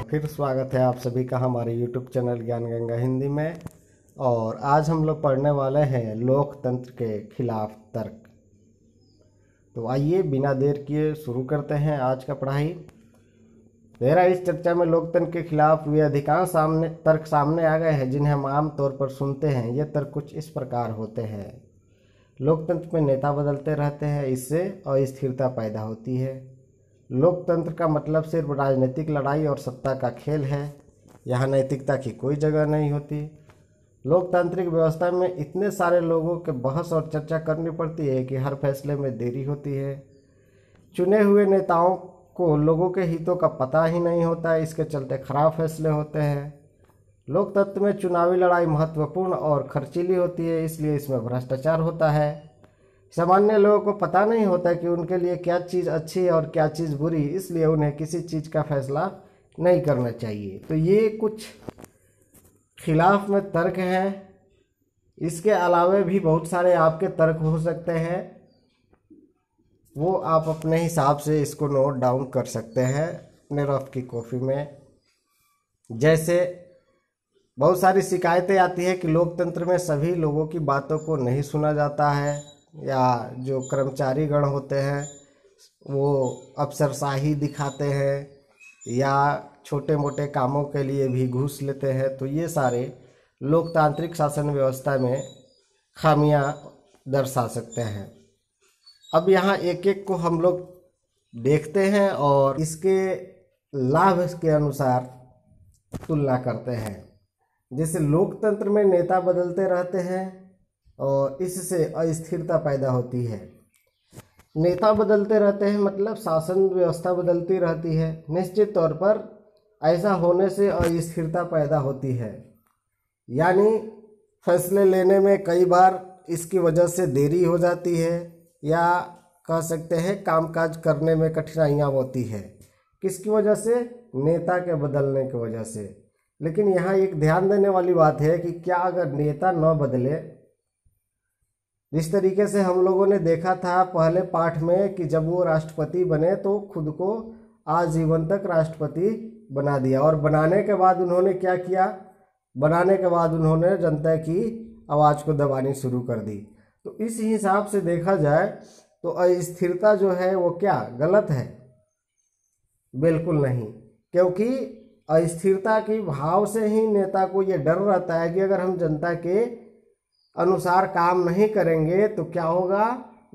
फिर स्वागत है आप सभी का हमारे YouTube चैनल ज्ञान गंगा हिंदी में। और आज हम लोग पढ़ने वाले हैं लोकतंत्र के खिलाफ तर्क। तो आइए बिना देर किए शुरू करते हैं आज का पढ़ाई। मेरा इस चर्चा में लोकतंत्र के खिलाफ वे अधिकांश तर्क सामने आ गए हैं जिन्हें हम आम तौर पर सुनते हैं। ये तर्क कुछ इस प्रकार होते हैं। लोकतंत्र में नेता बदलते रहते हैं, इससे अस्थिरता पैदा होती है। लोकतंत्र का मतलब सिर्फ राजनीतिक लड़ाई और सत्ता का खेल है। यहाँ नैतिकता की कोई जगह नहीं होती। लोकतांत्रिक व्यवस्था में इतने सारे लोगों के बहस और चर्चा करनी पड़ती है कि हर फैसले में देरी होती है। चुने हुए नेताओं को लोगों के हितों का पता ही नहीं होता है, इसके चलते खराब फैसले होते हैं। लोकतंत्र में चुनावी लड़ाई महत्वपूर्ण और खर्चीली होती है, इसलिए इसमें भ्रष्टाचार होता है। सामान्य लोगों को पता नहीं होता कि उनके लिए क्या चीज़ अच्छी है और क्या चीज़ बुरी, इसलिए उन्हें किसी चीज़ का फैसला नहीं करना चाहिए। तो ये कुछ खिलाफ में तर्क हैं। इसके अलावा भी बहुत सारे आपके तर्क हो सकते हैं, वो आप अपने हिसाब से इसको नोट डाउन कर सकते हैं अपने रफ की कॉपी में। जैसे बहुत सारी शिकायतें आती है कि लोकतंत्र में सभी लोगों की बातों को नहीं सुना जाता है, या जो कर्मचारी गण होते हैं वो अफसरशाही दिखाते हैं, या छोटे मोटे कामों के लिए भी घूस लेते हैं। तो ये सारे लोकतांत्रिक शासन व्यवस्था में खामियां दर्शा सकते हैं। अब यहाँ एक एक को हम लोग देखते हैं और इसके लाभ के अनुसार तुलना करते हैं। जैसे लोकतंत्र में नेता बदलते रहते हैं और इससे अस्थिरता पैदा होती है। नेता बदलते रहते हैं मतलब शासन व्यवस्था बदलती रहती है। निश्चित तौर पर ऐसा होने से अस्थिरता पैदा होती है, यानी फैसले लेने में कई बार इसकी वजह से देरी हो जाती है, या कह सकते हैं कामकाज करने में कठिनाइयाँ होती है। किसकी वजह से? नेता के बदलने की वजह से। लेकिन यहाँ एक ध्यान देने वाली बात है कि क्या अगर नेता न बदले, जिस तरीके से हम लोगों ने देखा था पहले पाठ में कि जब वो राष्ट्रपति बने तो खुद को आजीवन तक राष्ट्रपति बना दिया, और बनाने के बाद उन्होंने क्या किया? बनाने के बाद उन्होंने जनता की आवाज़ को दबानी शुरू कर दी। तो इस हिसाब से देखा जाए तो अस्थिरता जो है वो क्या गलत है? बिल्कुल नहीं, क्योंकि अस्थिरता की भाव से ही नेता को ये डर रहता है कि अगर हम जनता के अनुसार काम नहीं करेंगे तो क्या होगा?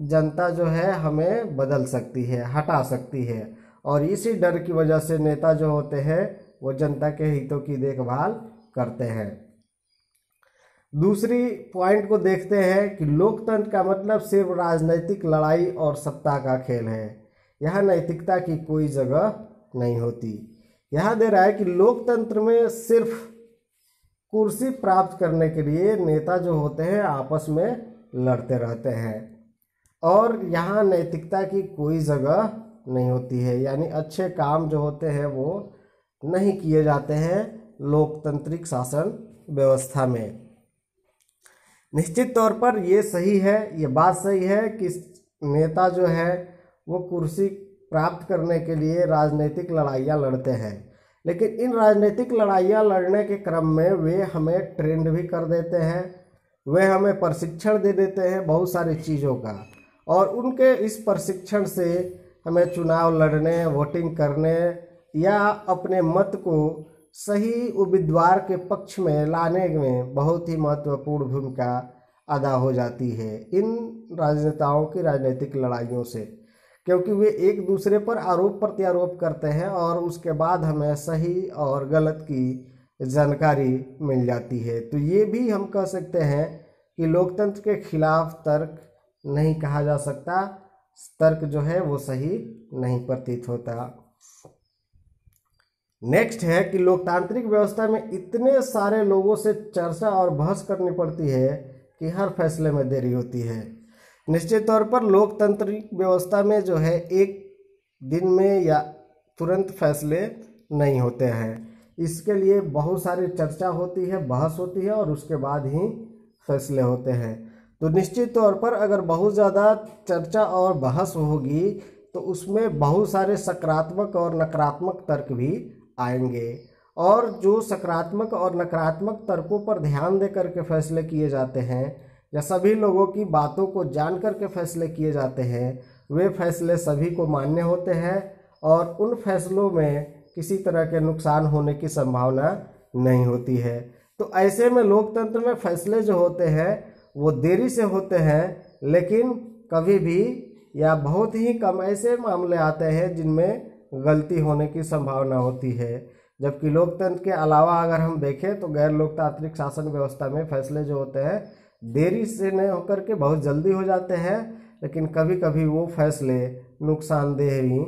जनता जो है हमें बदल सकती है, हटा सकती है। और इसी डर की वजह से नेता जो होते हैं वो जनता के हितों की देखभाल करते हैं। दूसरी पॉइंट को देखते हैं कि लोकतंत्र का मतलब सिर्फ राजनीतिक लड़ाई और सत्ता का खेल है। यहाँ नैतिकता की कोई जगह नहीं होती। यहाँ दे रहा है कि लोकतंत्र में सिर्फ कुर्सी प्राप्त करने के लिए नेता जो होते हैं आपस में लड़ते रहते हैं, और यहाँ नैतिकता की कोई जगह नहीं होती है, यानी अच्छे काम जो होते हैं वो नहीं किए जाते हैं लोकतांत्रिक शासन व्यवस्था में। निश्चित तौर पर ये सही है, ये बात सही है कि नेता जो है वो कुर्सी प्राप्त करने के लिए राजनीतिक लड़ाइयाँ लड़ते हैं, लेकिन इन राजनीतिक लड़ाइयाँ लड़ने के क्रम में वे हमें ट्रेंड भी कर देते हैं, वे हमें प्रशिक्षण दे देते हैं बहुत सारी चीज़ों का, और उनके इस प्रशिक्षण से हमें चुनाव लड़ने, वोटिंग करने या अपने मत को सही उम्मीदवार के पक्ष में लाने में बहुत ही महत्वपूर्ण भूमिका अदा हो जाती है इन राजनेताओं की राजनीतिक लड़ाइयों से, क्योंकि वे एक दूसरे पर आरोप प्रत्यारोप करते हैं और उसके बाद हमें सही और गलत की जानकारी मिल जाती है। तो ये भी हम कह सकते हैं कि लोकतंत्र के खिलाफ तर्क नहीं कहा जा सकता। तर्क जो है वो सही नहीं प्रतीत होता। नेक्स्ट है कि लोकतांत्रिक व्यवस्था में इतने सारे लोगों से चर्चा और बहस करनी पड़ती है कि हर फैसले में देरी होती है। निश्चित तौर पर लोकतांत्रिक व्यवस्था में जो है एक दिन में या तुरंत फैसले नहीं होते हैं। इसके लिए बहुत सारी चर्चा होती है, बहस होती है, और उसके बाद ही फैसले होते हैं। तो निश्चित तौर पर अगर बहुत ज़्यादा चर्चा और बहस होगी तो उसमें बहुत सारे सकारात्मक और नकारात्मक तर्क भी आएंगे और जो सकारात्मक और नकारात्मक तर्कों पर ध्यान दे करके फैसले किए जाते हैं या सभी लोगों की बातों को जान करके फैसले किए जाते हैं, वे फैसले सभी को मान्य होते हैं और उन फैसलों में किसी तरह के नुकसान होने की संभावना नहीं होती है। तो ऐसे में लोकतंत्र में फैसले जो होते हैं वो देरी से होते हैं, लेकिन कभी भी या बहुत ही कम ऐसे मामले आते हैं जिनमें गलती होने की संभावना होती है। जबकि लोकतंत्र के अलावा अगर हम देखें तो गैर लोकतांत्रिक शासन व्यवस्था में फैसले जो होते हैं देरी से न होकर के बहुत जल्दी हो जाते हैं, लेकिन कभी कभी वो फैसले नुकसानदेह भी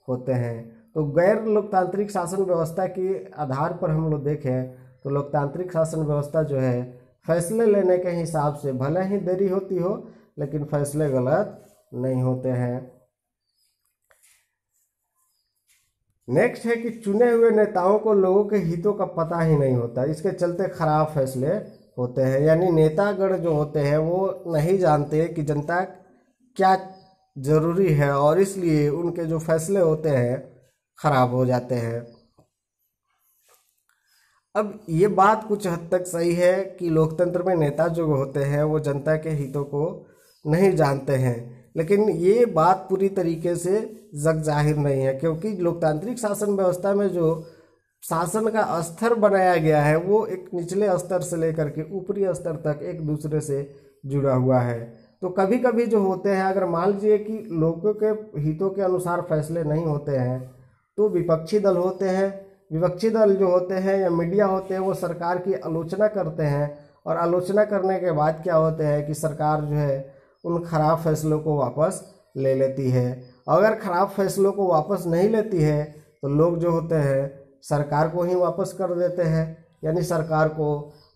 होते हैं। तो गैर लोकतांत्रिक शासन व्यवस्था के आधार पर हम लोग देखें तो लोकतांत्रिक शासन व्यवस्था जो है फैसले लेने के हिसाब से भले ही देरी होती हो, लेकिन फैसले गलत नहीं होते हैं। नेक्स्ट है कि चुने हुए नेताओं को लोगों के हितों का पता ही नहीं होता, इसके चलते खराब फैसले होते हैं। यानी नेतागण जो होते हैं वो नहीं जानते कि जनता क्या जरूरी है और इसलिए उनके जो फैसले होते हैं खराब हो जाते हैं। अब ये बात कुछ हद तक सही है कि लोकतंत्र में नेता जो होते हैं वो जनता के हितों को नहीं जानते हैं, लेकिन ये बात पूरी तरीके से जग जाहिर नहीं है, क्योंकि लोकतांत्रिक शासन व्यवस्था में जो शासन का स्तर बनाया गया है वो एक निचले स्तर से लेकर के ऊपरी स्तर तक एक दूसरे से जुड़ा हुआ है। तो कभी कभी जो होते हैं, अगर मान लीजिए कि लोगों के हितों के अनुसार फैसले नहीं होते हैं तो विपक्षी दल होते हैं, विपक्षी दल जो होते हैं या मीडिया होते हैं वो सरकार की आलोचना करते हैं और आलोचना करने के बाद क्या होते हैं कि सरकार जो है उन खराब फैसलों को वापस ले लेती है। अगर खराब फैसलों को वापस नहीं लेती है तो लोग जो होते हैं सरकार को ही वापस कर देते हैं, यानी सरकार को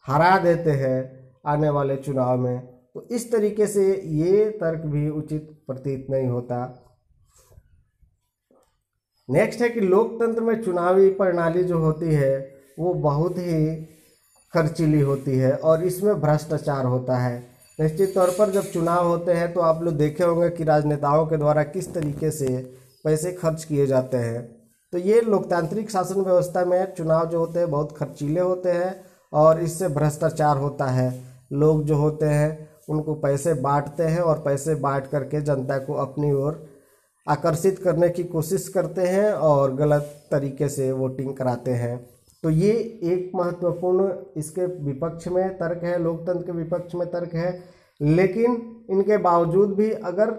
हरा देते हैं आने वाले चुनाव में। तो इस तरीके से ये तर्क भी उचित प्रतीत नहीं होता। नेक्स्ट है कि लोकतंत्र में चुनावी प्रणाली जो होती है वो बहुत ही खर्चीली होती है और इसमें भ्रष्टाचार होता है। निश्चित तौर पर जब चुनाव होते हैं तो आप लोग देखे होंगे कि राजनेताओं के द्वारा किस तरीके से पैसे खर्च किए जाते हैं। तो ये लोकतांत्रिक शासन व्यवस्था में चुनाव जो होते हैं बहुत खर्चीले होते हैं और इससे भ्रष्टाचार होता है। लोग जो होते हैं उनको पैसे बांटते हैं और पैसे बांट करके जनता को अपनी ओर आकर्षित करने की कोशिश करते हैं और गलत तरीके से वोटिंग कराते हैं। तो ये एक महत्वपूर्ण इसके विपक्ष में तर्क है, लोकतंत्र के विपक्ष में तर्क है। लेकिन इनके बावजूद भी अगर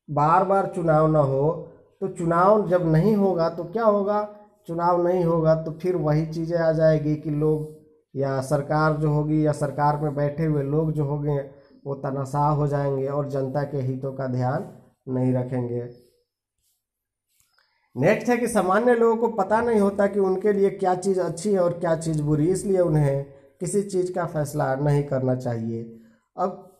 बार बार चुनाव ना हो तो चुनाव जब नहीं होगा तो क्या होगा, चुनाव नहीं होगा तो फिर वही चीज़ें आ जाएगी कि लोग या सरकार जो होगी या सरकार में बैठे हुए लोग जो होंगे वो तनाशाह हो जाएंगे और जनता के हितों का ध्यान नहीं रखेंगे। नेक्स्ट है कि सामान्य लोगों को पता नहीं होता कि उनके लिए क्या चीज़ अच्छी है और क्या चीज़ बुरी, इसलिए उन्हें किसी चीज़ का फैसला नहीं करना चाहिए। अब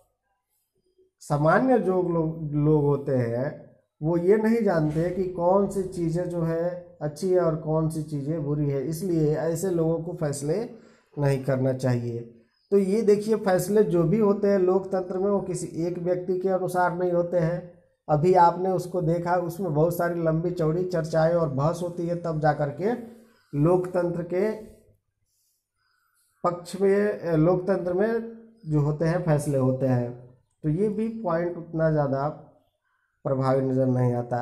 सामान्य जो लोग होते हैं वो ये नहीं जानते कि कौन सी चीज़ें जो है अच्छी है और कौन सी चीज़ें बुरी है, इसलिए ऐसे लोगों को फैसले नहीं करना चाहिए। तो ये देखिए फैसले जो भी होते हैं लोकतंत्र में वो किसी एक व्यक्ति के अनुसार नहीं होते हैं। अभी आपने उसको देखा, उसमें बहुत सारी लंबी चौड़ी चर्चाएं और बहस होती है, तब जाकर के लोकतंत्र के पक्ष में लोकतंत्र में जो होते हैं फैसले होते हैं। तो ये भी पॉइंट उतना ज़्यादा प्रभावी नज़र नहीं आता।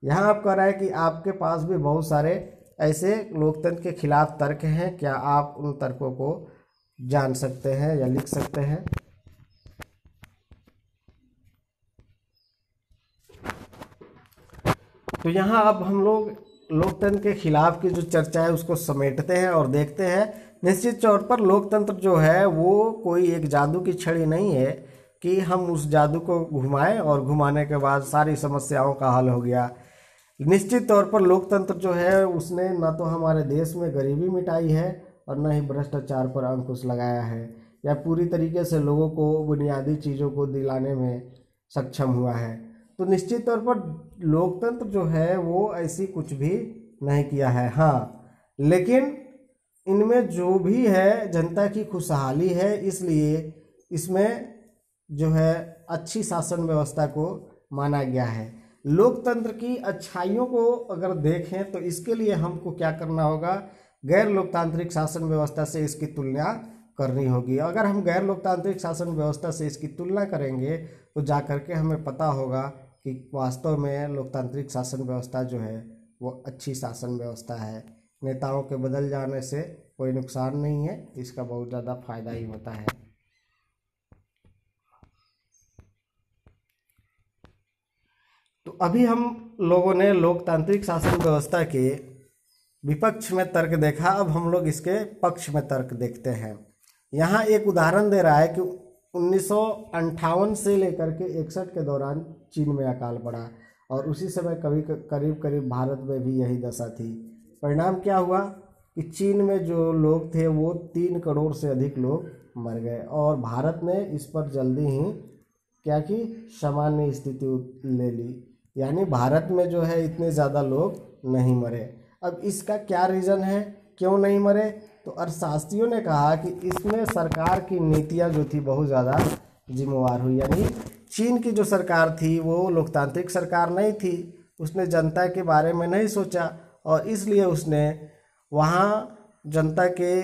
यहाँ आप कह रहा है कि आपके पास भी बहुत सारे ऐसे लोकतंत्र के खिलाफ तर्क हैं, क्या आप उन तर्कों को जान सकते हैं या लिख सकते हैं? तो यहाँ अब हम लोग लोकतंत्र के खिलाफ की जो चर्चा है उसको समेटते हैं और देखते हैं। निश्चित तौर पर लोकतंत्र जो है वो कोई एक जादू की छड़ी नहीं है कि हम उस जादू को घुमाएं और घुमाने के बाद सारी समस्याओं का हल हो गया। निश्चित तौर पर लोकतंत्र जो है उसने न तो हमारे देश में गरीबी मिटाई है और न ही भ्रष्टाचार पर अंकुश लगाया है या पूरी तरीके से लोगों को बुनियादी चीज़ों को दिलाने में सक्षम हुआ है। तो निश्चित तौर पर लोकतंत्र जो है वो ऐसी कुछ भी नहीं किया है। हाँ, लेकिन इनमें जो भी है जनता की खुशहाली है, इसलिए इसमें जो है अच्छी शासन व्यवस्था को माना गया है। लोकतंत्र की अच्छाइयों को अगर देखें तो इसके लिए हमको क्या करना होगा, गैर लोकतांत्रिक शासन व्यवस्था से इसकी तुलना करनी होगी। अगर हम गैर लोकतांत्रिक शासन व्यवस्था से इसकी तुलना करेंगे तो जा करके हमें पता होगा कि वास्तव में लोकतांत्रिक शासन व्यवस्था जो है वो अच्छी शासन व्यवस्था है। नेताओं के बदल जाने से कोई नुकसान नहीं है, इसका बहुत ज़्यादा फायदा ही होता है। तो अभी हम लोगों ने लोकतांत्रिक शासन व्यवस्था के विपक्ष में तर्क देखा, अब हम लोग इसके पक्ष में तर्क देखते हैं। यहाँ एक उदाहरण दे रहा है कि 1958 से लेकर के 61 के दौरान चीन में अकाल पड़ा और उसी समय करीब करीब भारत में भी यही दशा थी। परिणाम क्या हुआ कि चीन में जो लोग थे वो 3 करोड़ से अधिक लोग मर गए और भारत ने इस पर जल्दी ही क्या कि सामान्य स्थिति ले ली, यानी भारत में जो है इतने ज़्यादा लोग नहीं मरे। अब इसका क्या रीज़न है, क्यों नहीं मरे? तो अर्थशास्त्रियों ने कहा कि इसमें सरकार की नीतियां जो थी बहुत ज़्यादा जिम्मेवार हुई। यानी चीन की जो सरकार थी वो लोकतांत्रिक सरकार नहीं थी, उसने जनता के बारे में नहीं सोचा और इसलिए उसने वहाँ जनता के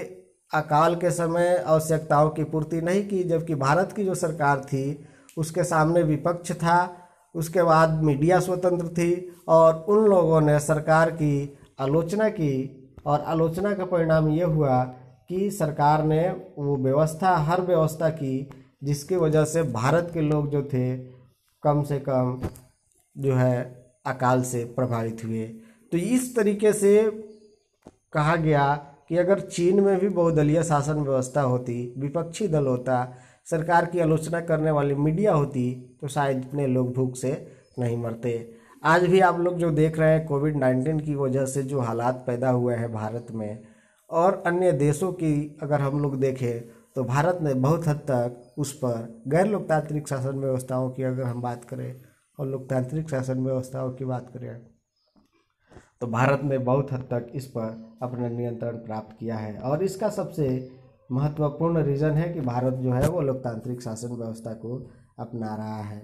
अकाल के समय आवश्यकताओं की पूर्ति नहीं की। जबकि भारत की जो सरकार थी उसके सामने विपक्ष था, उसके बाद मीडिया स्वतंत्र थी और उन लोगों ने सरकार की आलोचना की और आलोचना का परिणाम ये हुआ कि सरकार ने वो हर व्यवस्था की जिसकी वजह से भारत के लोग जो थे कम से कम जो है अकाल से प्रभावित हुए। तो इस तरीके से कहा गया कि अगर चीन में भी बहुदलीय शासन व्यवस्था होती, विपक्षी दल होता, सरकार की आलोचना करने वाली मीडिया होती तो शायद इतने लोग भूख से नहीं मरते। आज भी आप लोग जो देख रहे हैं कोविड-19 की वजह से जो हालात पैदा हुए हैं भारत में और अन्य देशों की अगर हम लोग देखें तो भारत ने बहुत हद तक उस पर गैर लोकतांत्रिक शासन व्यवस्थाओं की अगर हम बात करें और लोकतांत्रिक शासन व्यवस्थाओं की बात करें तो भारत ने बहुत हद तक इस पर अपना नियंत्रण प्राप्त किया है। और इसका सबसे महत्वपूर्ण रीज़न है कि भारत जो है वो लोकतांत्रिक शासन व्यवस्था को अपना रहा है।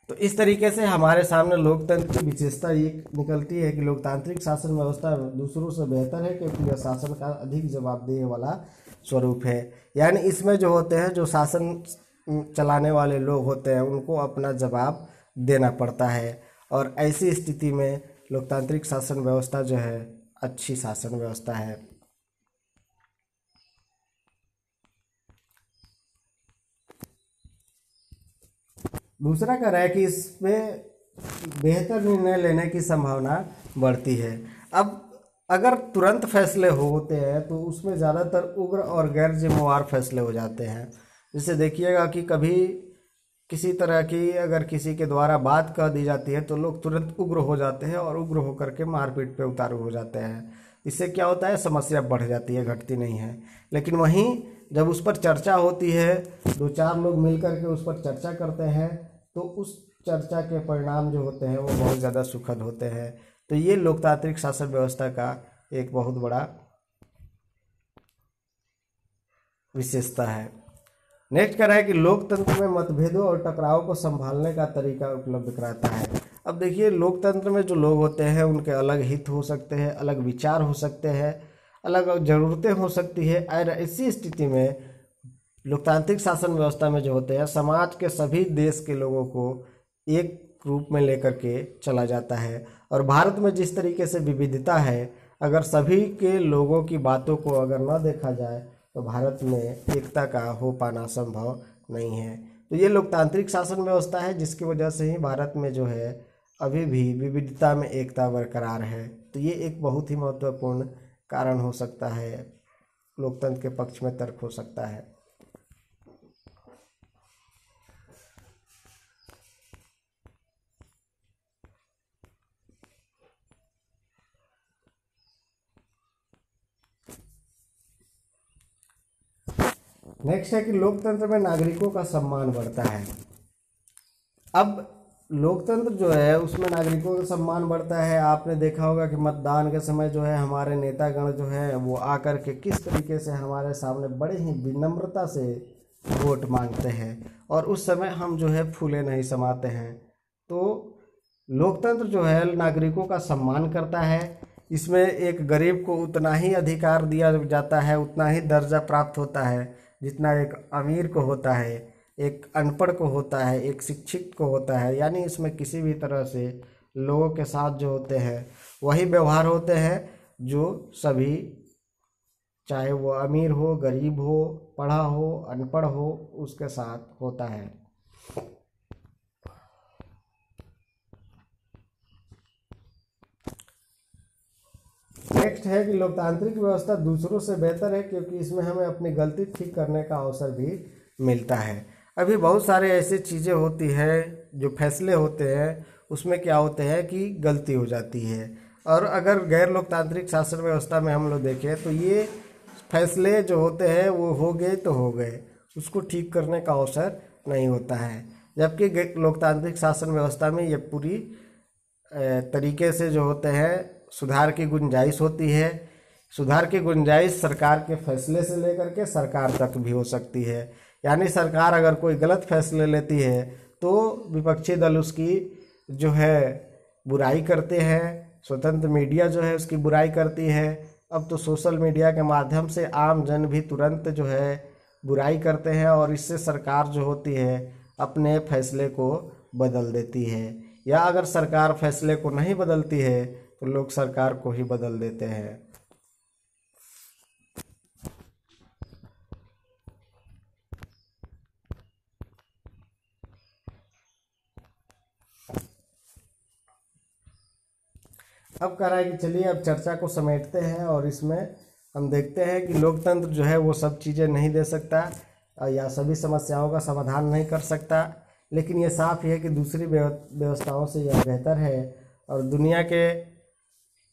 तो इस तरीके से हमारे सामने लोकतंत्र की विशेषता ये निकलती है कि लोकतांत्रिक शासन व्यवस्था दूसरों से बेहतर है क्योंकि यह शासन का अधिक जवाबदेही वाला स्वरूप है। यानी इसमें जो होते हैं, जो शासन चलाने वाले लोग होते हैं, उनको अपना जवाब देना पड़ता है और ऐसी स्थिति में लोकतांत्रिक शासन व्यवस्था जो है अच्छी शासन व्यवस्था है। दूसरा कह रहा है कि इसमें बेहतर निर्णय लेने की संभावना बढ़ती है। अब अगर तुरंत फैसले होते हैं तो उसमें ज़्यादातर उग्र और गैर जिम्मेवार फैसले हो जाते हैं। जैसे देखिएगा कि कभी किसी तरह की अगर किसी के द्वारा बात कह दी जाती है तो लोग तुरंत उग्र हो जाते हैं और उग्र होकर के मारपीट पे उतारू हो जाते हैं। इससे क्या होता है, समस्या बढ़ जाती है, घटती नहीं है। लेकिन वहीं जब उस पर चर्चा होती है, 2-4 लोग मिलकर के उस पर चर्चा करते हैं तो उस चर्चा के परिणाम जो होते हैं वो बहुत ज़्यादा सुखद होते हैं। तो ये लोकतांत्रिक शासन व्यवस्था का एक बहुत बड़ा विशेषता है। नेक्स्ट कह रहा है कि लोकतंत्र में मतभेदों और टकराव को संभालने का तरीका उपलब्ध कराता है। अब देखिए, लोकतंत्र में जो लोग होते हैं उनके अलग हित हो सकते हैं, अलग विचार हो सकते हैं, अलग ज़रूरतें हो सकती है और ऐसी स्थिति में लोकतांत्रिक शासन व्यवस्था में जो होते हैं समाज के सभी देश के लोगों को एक रूप में लेकर के चला जाता है। और भारत में जिस तरीके से विविधता है, अगर सभी के लोगों की बातों को अगर न देखा जाए तो भारत में एकता का हो पाना संभव नहीं है। तो ये लोकतांत्रिक शासन व्यवस्था है जिसकी वजह से ही भारत में जो है अभी भी विविधता में एकता बरकरार है। तो ये एक बहुत ही महत्वपूर्ण कारण हो सकता है, लोकतंत्र के पक्ष में तर्क हो सकता है। नेक्स्ट है कि लोकतंत्र में नागरिकों का सम्मान बढ़ता है। अब लोकतंत्र जो है उसमें नागरिकों का सम्मान बढ़ता है। आपने देखा होगा कि मतदान के समय जो है हमारे नेतागण जो है वो आकर के किस तरीके से हमारे सामने बड़े ही विनम्रता से वोट मांगते हैं, और उस समय हम जो है फूले नहीं समाते हैं। तो लोकतंत्र जो है नागरिकों का सम्मान करता है। इसमें एक गरीब को उतना ही अधिकार दिया जाता है, उतना ही दर्जा प्राप्त होता है जितना एक अमीर को होता है, एक अनपढ़ को होता है, एक शिक्षित को होता है। यानी इसमें किसी भी तरह से लोगों के साथ जो होते हैं वही व्यवहार होते हैं जो सभी, चाहे वो अमीर हो, गरीब हो, पढ़ा हो, अनपढ़ हो, उसके साथ होता है। नेक्स्ट है कि लोकतांत्रिक व्यवस्था दूसरों से बेहतर है क्योंकि इसमें हमें अपनी गलती ठीक करने का अवसर भी मिलता है। अभी बहुत सारे ऐसी चीज़ें होती हैं जो फैसले होते हैं उसमें क्या होते हैं कि गलती हो जाती है, और अगर गैर लोकतांत्रिक शासन व्यवस्था में हम लोग देखें तो ये फैसले जो होते हैं वो हो गए तो हो गए, उसको ठीक करने का अवसर नहीं होता है। जबकि लोकतांत्रिक शासन व्यवस्था में ये पूरी तरीके से जो होते हैं सुधार की गुंजाइश होती है। सुधार की गुंजाइश सरकार के फैसले से लेकर के सरकार तक भी हो सकती है। यानी सरकार अगर कोई गलत फैसले लेती है तो विपक्षी दल उसकी जो है बुराई करते हैं, स्वतंत्र मीडिया जो है उसकी बुराई करती है। अब तो सोशल मीडिया के माध्यम से आम जन भी तुरंत जो है बुराई करते हैं, और इससे सरकार जो होती है अपने फैसले को बदल देती है, या अगर सरकार फैसले को नहीं बदलती है तो लोग सरकार को ही बदल देते हैं। अब कह रहा है कि चलिए अब चर्चा को समेटते हैं, और इसमें हम देखते हैं कि लोकतंत्र जो है वो सब चीज़ें नहीं दे सकता या सभी समस्याओं का समाधान नहीं कर सकता, लेकिन ये साफ ही है कि दूसरी व्यवस्थाओं से यह बेहतर है, और दुनिया के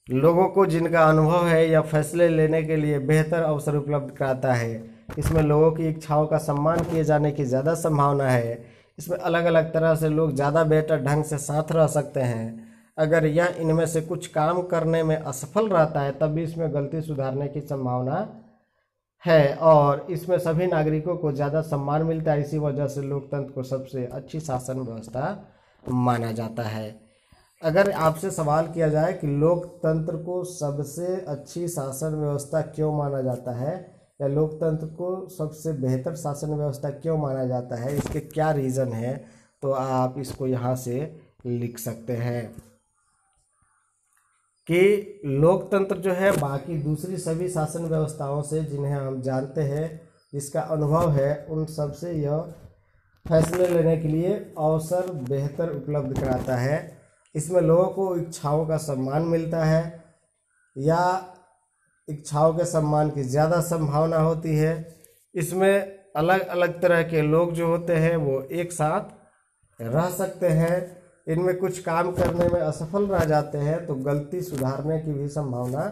लोगों को जिनका अनुभव है या फैसले लेने के लिए बेहतर अवसर उपलब्ध कराता है। इसमें लोगों की इच्छाओं का सम्मान किए जाने की ज़्यादा संभावना है। इसमें अलग अलग तरह से लोग ज़्यादा बेहतर ढंग से साथ रह सकते हैं। अगर यह इनमें से कुछ काम करने में असफल रहता है तब भी इसमें गलती सुधारने की संभावना है, और इसमें सभी नागरिकों को ज़्यादा सम्मान मिलता है। इसी वजह से लोकतंत्र को सबसे अच्छी शासन व्यवस्था माना जाता है। अगर आपसे सवाल किया जाए कि लोकतंत्र को सबसे अच्छी शासन व्यवस्था क्यों माना जाता है, या लोकतंत्र को सबसे बेहतर शासन व्यवस्था क्यों माना जाता है, इसके क्या रीज़न है, तो आप इसको यहाँ से लिख सकते हैं कि लोकतंत्र जो है बाकी दूसरी सभी शासन व्यवस्थाओं से जिन्हें हम जानते हैं, जिसका अनुभव है, उन सब से यह फैसले लेने के लिए अवसर बेहतर उपलब्ध कराता है। इसमें लोगों को इच्छाओं का सम्मान मिलता है, या इच्छाओं के सम्मान की ज़्यादा संभावना होती है। इसमें अलग अलग तरह के लोग जो होते हैं वो एक साथ रह सकते हैं। इनमें कुछ काम करने में असफल रह जाते हैं तो गलती सुधारने की भी संभावना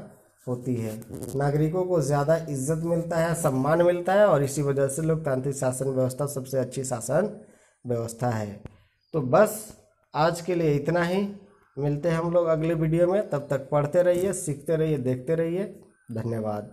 होती है। नागरिकों को ज़्यादा इज्जत मिलता है, सम्मान मिलता है, और इसी वजह से लोकतांत्रिक शासन व्यवस्था सबसे अच्छी शासन व्यवस्था है। तो बस आज के लिए इतना ही। मिलते हैं हम लोग अगले वीडियो में। तब तक पढ़ते रहिए, सीखते रहिए, देखते रहिए। धन्यवाद।